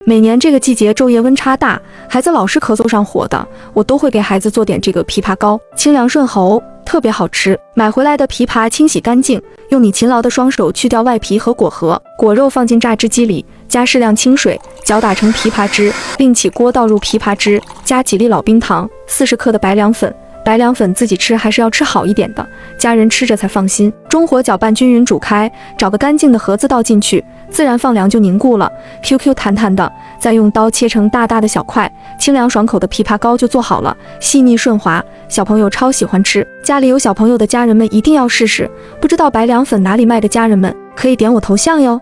每年这个季节昼夜温差大，孩子老是咳嗽上火的，我都会给孩子做点这个枇杷膏，清凉顺喉，特别好吃。买回来的枇杷清洗干净，用你勤劳的双手去掉外皮和果核，果肉放进榨汁机里，加适量清水，搅打成枇杷汁，另起锅倒入枇杷汁，加几粒老冰糖，40克的白凉粉。白凉粉自己吃还是要吃好一点的，家人吃着才放心。中火搅拌均匀煮开，找个干净的盒子倒进去，自然放凉就凝固了 ，QQ 弹弹的。再用刀切成大大的小块，清凉爽口的枇杷膏就做好了，细腻顺滑，小朋友超喜欢吃。家里有小朋友的家人们一定要试试。不知道白凉粉哪里卖的家人们，可以点我头像哟。